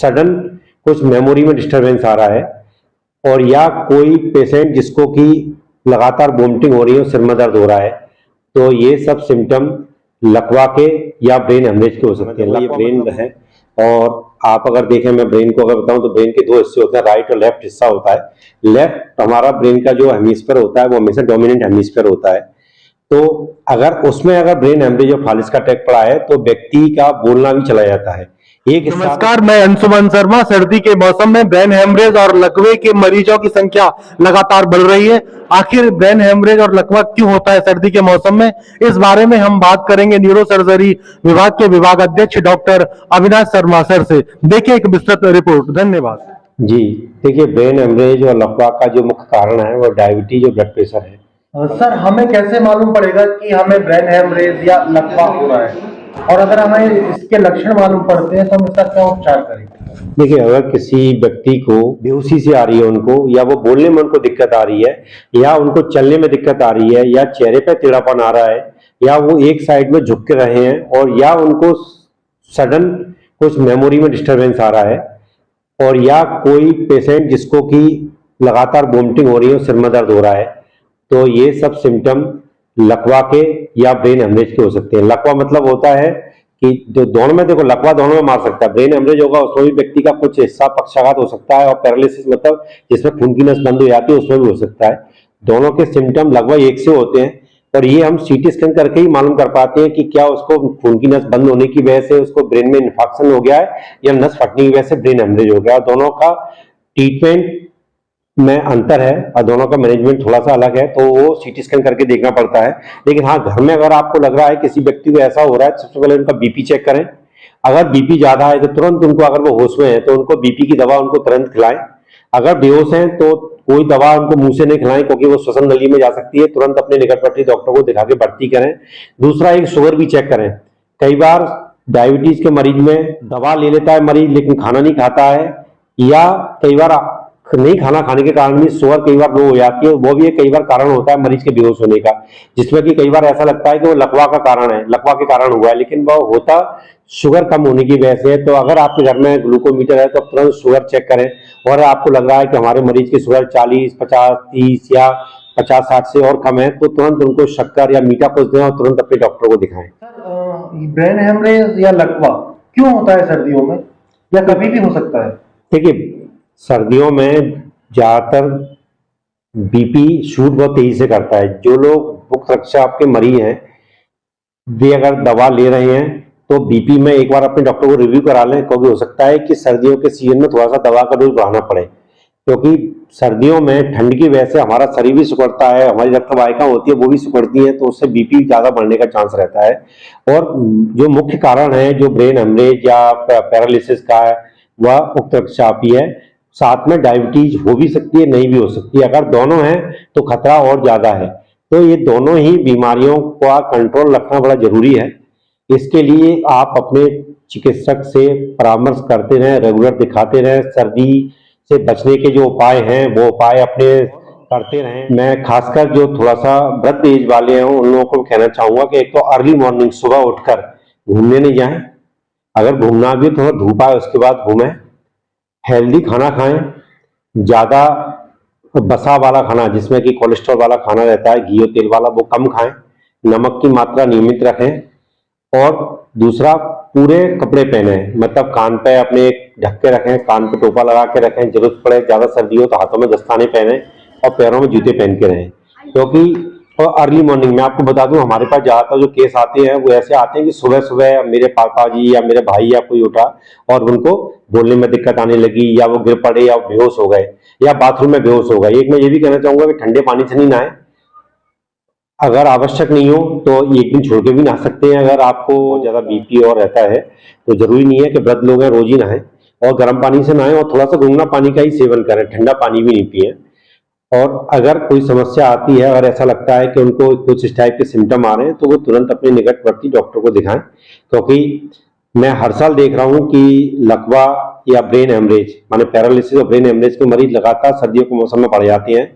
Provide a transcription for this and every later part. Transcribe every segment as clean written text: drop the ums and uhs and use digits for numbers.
Sudden कुछ memory में disturbance आ रहा है, और या कोई पेशेंट जिसको कि लगातार वोमिटिंग हो रही है, सिर में दर्द हो रहा है, तो ये सब सिम्टम लकवा के या ब्रेन हेमरेज के हो सकते हैं। ये ब्रेन है, और आप अगर देखें, मैं ब्रेन को अगर बताऊं तो ब्रेन के दो हिस्से होते हैं, राइट और लेफ्ट हिस्सा होता है। लेफ्ट हमारा ब्रेन का जो हेमिस्फीयर होता है वो हमेशा डोमिनेंट हेमिस्फीयर होता है। तो अगर उसमें अगर ब्रेन हेमरेज और फालिस का अटैक पड़ा है तो व्यक्ति का बोलना भी चला जाता है। नमस्कार, मैं अंशुमन शर्मा। सर्दी के मौसम में ब्रेन हेमरेज और लकवे के मरीजों की संख्या लगातार बढ़ रही है। आखिर ब्रेन हेमरेज और लकवा क्यों होता है सर्दी के मौसम में, इस बारे में हम बात करेंगे न्यूरो सर्जरी विभाग के विभाग अध्यक्ष डॉक्टर अविनाश शर्मा सर से। देखिए एक विस्तृत रिपोर्ट। धन्यवाद जी। देखिए, ब्रेन हेमरेज और लकवा का जो मुख्य कारण है वो डायबिटीज और ब्लड प्रेशर है। सर, हमें कैसे मालूम पड़ेगा कि हमें ब्रेन हेमरेज या लकवा हो रहा है, और अगर हमें इसके लक्षण मालूम पड़ते हैं तो हम इसका क्या उपचार करें? देखिए, अगर किसी व्यक्ति को बेहोशी से आ रही है उनको, या वो बोलने में उनको दिक्कत आ रही है, या उनको चलने में दिक्कत आ रही है, या चेहरे पे टेढ़ापन आ रहा है, या वो एक साइड में झुक के रहे हैं, और या उनको सडन कुछ मेमोरी में डिस्टरबेंस आ रहा है, और या कोई पेशेंट जिसको कि लगातार वोमिटिंग हो रही है, सिर में दर्द हो रहा है, तो ये सब सिम्टम लकवा के या ब्रेन हेमरेज के हो सकते हैं। लकवा मतलब होता है कि जो दोनों में, देखो लकवा दोनों में मार सकता है। ब्रेन हेमरेज होगा उसमें भी व्यक्ति का कुछ हिस्सा पक्षाघात हो सकता है, और पैरालिसिस मतलब जिसमें खून की नस बंद हो जाती है उसमें भी हो सकता है। दोनों के सिम्टम लगभग एक से होते हैं, और ये हम सीटी स्कैन करके ही मालूम कर पाते हैं कि क्या उसको खून की नस बंद होने की वजह से उसको ब्रेन में इन्फेक्शन हो गया है, या नस फटने की वजह से ब्रेन हेमरेज हो गया। और दोनों का ट्रीटमेंट में अंतर है, और दोनों का मैनेजमेंट थोड़ा सा अलग है, तो वो सीटी स्कैन करके देखना पड़ता है। लेकिन हाँ, घर में अगर आपको लग रहा है किसी व्यक्ति को ऐसा हो रहा है, सबसे पहले उनका बीपी चेक करें। अगर बीपी ज्यादा है तो तुरंत उनको, अगर वो होश में है तो उनको बीपी की दवा उनको तुरंत खिलाएं। अगर बेहोश हैं तो कोई दवा उनको मुंह से नहीं खिलाएं, क्योंकि वो श्वसन नली में जा सकती है। तुरंत अपने निकटवर्ती डॉक्टर को दिखा के भर्ती करें। दूसरा, एक शुगर भी चेक करें। कई बार डायबिटीज के मरीज में दवा ले लेता है मरीज लेकिन खाना नहीं खाता है, या कई बार नहीं खाना खाने के कारण भी शुगर कई बार लो हो जाती है। वो भी एक कई बार कारण होता है मरीज के बेहोश होने का, जिसमें कि कई बार ऐसा लगता है कि वो लकवा का कारण है, लकवा के कारण हुआ है, लेकिन वो होता शुगर कम होने की वजह से। तो अगर आपके घर में ग्लूकोमीटर है तो तुरंत शुगर चेक करें, और आपको लग रहा है कि हमारे मरीज की शुगर 40, 50, 30 या 50, 60 से और कम है, तो तुरंत उनको शक्कर या मीठा कुछ दें और तुरंत अपने डॉक्टर को दिखाएं। ब्रेन हेमरेज या लकवा क्यों होता है सर्दियों में, या कभी भी हो सकता है? देखिए, सर्दियों में ज्यादातर बीपी शूट बहुत तेजी से करता है। जो लोग मुक्त रक्तचाप के मरीज हैं, वे अगर दवा ले रहे हैं तो बीपी में एक बार अपने डॉक्टर को रिव्यू करा लें, क्योंकि हो सकता है कि सर्दियों के सीजन में थोड़ा सा दवा का डोज बढ़ाना पड़े, क्योंकि सर्दियों में ठंड की वजह से हमारा शरीर भी सिकुड़ता है, हमारी रक्त वाहिका होती है वो भी सिकुड़ती है, तो उससे बीपी ज्यादा बढ़ने का चांस रहता है। और जो मुख्य कारण है जो ब्रेन हेमरेज या पैरालिसिस का है, वह उक्त रक्तचाप ही है। साथ में डायबिटीज हो भी सकती है, नहीं भी हो सकती है। अगर दोनों हैं तो खतरा और ज्यादा है। तो ये दोनों ही बीमारियों का कंट्रोल रखना बड़ा जरूरी है। इसके लिए आप अपने चिकित्सक से परामर्श करते रहें, रेगुलर दिखाते रहें। सर्दी से बचने के जो उपाय हैं वो उपाय अपने करते रहें। मैं खासकर जो थोड़ा सा वृद्ध एज वाले हैं उन लोगों को कहना चाहूंगा कि एक तो अर्ली मॉर्निंग सुबह उठकर घूमने नहीं जाएं, अगर घूमना भी थोड़ा धूप आए उसके बाद घूमें। हेल्दी खाना खाएं, ज्यादा बसा वाला खाना जिसमें कि कोलेस्ट्रॉल वाला खाना रहता है, घी और तेल वाला, वो कम खाएं। नमक की मात्रा नियमित रखें। और दूसरा, पूरे कपड़े पहने, मतलब कान पे अपने ढक के रखें, कान पे टोपा लगा के रखें। जरूरत पड़े, ज्यादा सर्दी हो तो हाथों में दस्ताने पहने और पैरों में जूते पहन के रहें। क्योंकि और अर्ली मॉर्निंग में आपको बता दूं, हमारे पास ज्यादातर जो केस आते हैं वो ऐसे आते हैं कि सुबह सुबह मेरे पापा जी या मेरे भाई या कोई उठा और उनको बोलने में दिक्कत आने लगी, या वो गिर पड़े, या बेहोश हो गए, या बाथरूम में बेहोश हो गए। एक मैं ये भी कहना चाहूंगा कि ठंडे पानी से नहीं नहाए, अगर आवश्यक नहीं हो तो एक दिन छोड़ के भी नहा सकते हैं। अगर आपको ज्यादा बीपी और रहता है तो जरूरी नहीं है कि वृद्ध लोग हैं रोज ही नहाएं, और गर्म पानी से नहाएं, और थोड़ा सा गुनगुना पानी का ही सेवन करें, ठंडा पानी भी नहीं पिए। और अगर कोई समस्या आती है, अगर ऐसा लगता है कि उनको कुछ इस टाइप के सिम्टम आ रहे हैं, तो वो तुरंत अपने निकटवर्ती डॉक्टर को दिखाएं। क्योंकि मैं हर साल देख रहा हूं कि लकवा या ब्रेन हेमरेज माने पैरालिसिस और ब्रेन हेमरेज के मरीज लगातार सर्दियों के मौसम में बढ़ जाते हैं।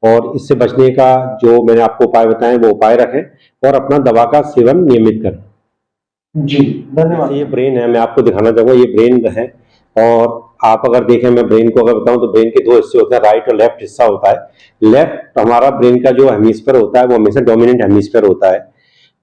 और इससे बचने का जो मैंने आपको उपाय बताए वो उपाय रखें और अपना दवा का सेवन नियमित करें। जी, धन्यवाद। ये ब्रेन है, मैं आपको दिखाना चाहूंगा, ये ब्रेन है, और आप अगर देखें, मैं ब्रेन को अगर बताऊं तो ब्रेन के दो हिस्से होते हैं, राइट और लेफ्ट हिस्सा होता है। लेफ्ट हमारा ब्रेन का जो हेमिस्फीयर होता है वो हमेशा डोमिनेंट हेमिस्फीयर होता है।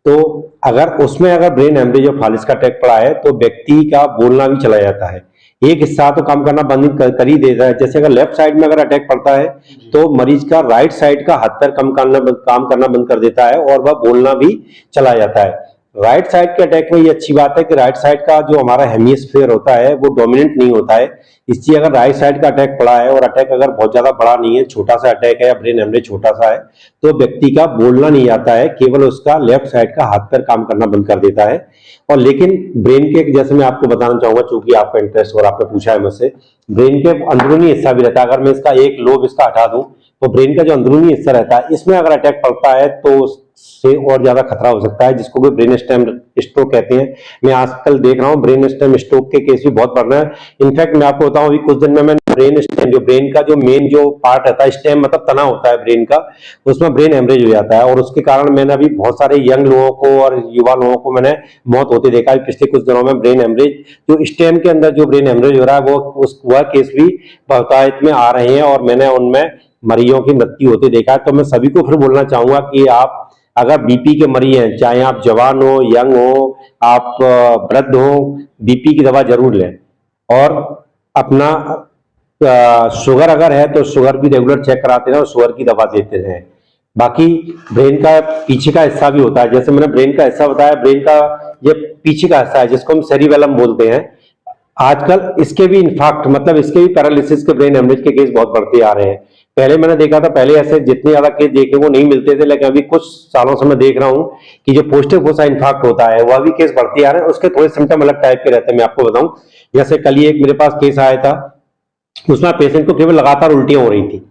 तो अगर उसमें अगर ब्रेन हेमरेज और फालिस का अटैक पड़ा है तो व्यक्ति का बोलना भी चला जाता है, एक हिस्सा तो काम करना बंद कर ही देता है। जैसे अगर लेफ्ट साइड में अगर अटैक पड़ता है तो मरीज का राइट साइड का हाथ पैर काम करना बंद कर देता है और वह बोलना भी चला जाता है। राइट साइड के अटैक में ये अच्छी बात है कि राइट साइड का जो हमारा हेमिस्फीयर होता है वो डोमिनेंट नहीं होता है, इसलिए अगर राइट साइड का अटैक पड़ा है और अटैक अगर बहुत ज्यादा बड़ा नहीं है, छोटा सा अटैक है या ब्रेन हेमरेज छोटा सा है, तो व्यक्ति का बोलना नहीं आता है, केवल उसका लेफ्ट साइड का हाथ पैर काम करना बंद कर देता है। और लेकिन ब्रेन के, जैसे मैं आपको बताना चाहूंगा, चूंकि आपका इंटरेस्ट और आपने पूछा है मुझसे, ब्रेन के अंदरूनी हिस्सा भी रहता है। अगर मैं इसका एक लोब इसका हटा दूं तो ब्रेन का जो अंदरूनी हिस्सा रहता है इसमें अगर अटैक पड़ता है तो उससे और ज्यादा खतरा हो सकता है, जिसको कि ब्रेन स्टेम स्ट्रोक कहते हैं। मैं आजकल देख रहा हूँ ब्रेन स्टेम स्ट्रोक के केस भी बहुत बढ़ रहे हैं। इनफैक्ट मैं आपको बताऊं, अभी कुछ दिन में मैंने ब्रेन स्टेम, जो ब्रेन का जो मेन जो पार्ट रहता है, स्टेम मतलब तना होता है ब्रेन का, उसमें ब्रेन हेमरेज हो जाता है और उसके कारण मैंने अभी बहुत सारे यंग लोगों को और युवा लोगों को मैंने मौत होते देखा है पिछले कुछ दिनों में। ब्रेन हेमरेज जो स्टेम के अंदर जो ब्रेन हेमरेज हो रहा है वह केस भी बहुतायत में आ रहे हैं और मैंने उनमें मरीजों की मृत्यु होते देखा है। तो मैं सभी को फिर बोलना चाहूंगा कि आप अगर बीपी के मरीज हैं, चाहे आप जवान हो, यंग हो, आप वृद्ध हो, बीपी की दवा जरूर लें। और अपना शुगर अगर है तो शुगर भी रेगुलर चेक कराते रहें और शुगर की दवा देते रहें। बाकी ब्रेन का पीछे का हिस्सा भी होता है, जैसे मैंने ब्रेन का हिस्सा बताया, ब्रेन का ये पीछे का हिस्सा है जिसको हम सेरिबेलम बोलते हैं। आजकल इसके भी इनफैक्ट मतलब इसके भी पैरालिसिस के, ब्रेन हेमरेज के केस बहुत बढ़ते आ रहे हैं। पहले मैंने देखा था, पहले ऐसे जितने ज्यादा केस देखे वो नहीं मिलते थे, लेकिन अभी कुछ सालों से मैं देख रहा हूं कि जो पोस्टिव फोसा इन्फाक्ट होता है वह भी केस बढ़ते आ रहे हैं। उसके थोड़े सिम्टम अलग टाइप के रहते हैं। मैं आपको बताऊं, जैसे कल ही एक मेरे पास केस आया था, उसमें पेशेंट को केवल लगातार उल्टियां हो रही थी,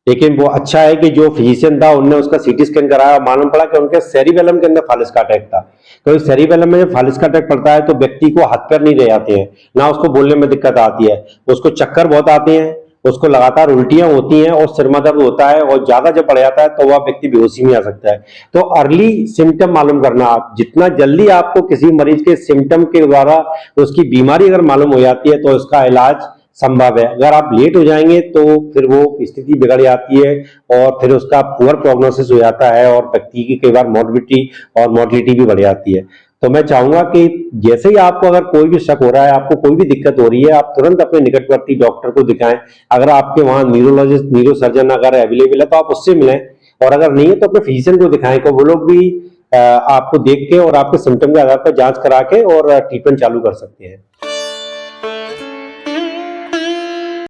लेकिन वो अच्छा है कि जो फिजिशियन था उनने उसका सीटी स्कैन कराया, मालूम पड़ा कि उनके सेरिबेलम के अंदर फालिस का अटैक था। क्योंकि सेरिबेलम में जब फालिस का अटैक पड़ता है तो व्यक्ति को हाथ पैर नहीं रह जाते हैं, ना उसको बोलने में दिक्कत आती है, उसको चक्कर बहुत आते हैं, उसको लगातार उल्टियां होती हैं और सिर में दर्द होता है, और ज्यादा जब बढ़ जाता है तो वह व्यक्ति बेहोशी में आ सकता है। तो अर्ली सिम्टम मालूम करना, आप जितना जल्दी आपको किसी मरीज के सिम्टम के द्वारा उसकी बीमारी अगर मालूम हो जाती है तो उसका इलाज संभव है। अगर आप लेट हो जाएंगे तो फिर वो स्थिति बिगड़ जाती है और फिर उसका पुअर प्रोग्नोसिस हो जाता है और व्यक्ति की कई बार मॉर्बिडिटी और मोर्टिलिटी भी बढ़ जाती है। तो मैं चाहूंगा कि जैसे ही आपको अगर कोई भी शक हो रहा है, आपको कोई भी दिक्कत हो रही है, आप तुरंत अपने निकटवर्ती डॉक्टर को दिखाएं। अगर आपके वहां न्यूरोलॉजिस्ट, न्यूरो सर्जन अगर अवेलेबल है तो आप उससे मिलें, और अगर नहीं है तो अपने फिजिशियन को दिखाएं, को वो लोग भी आपको देख के और आपके सिम्टम के आधार पर जांच करा के और ट्रीटमेंट चालू कर सकते हैं।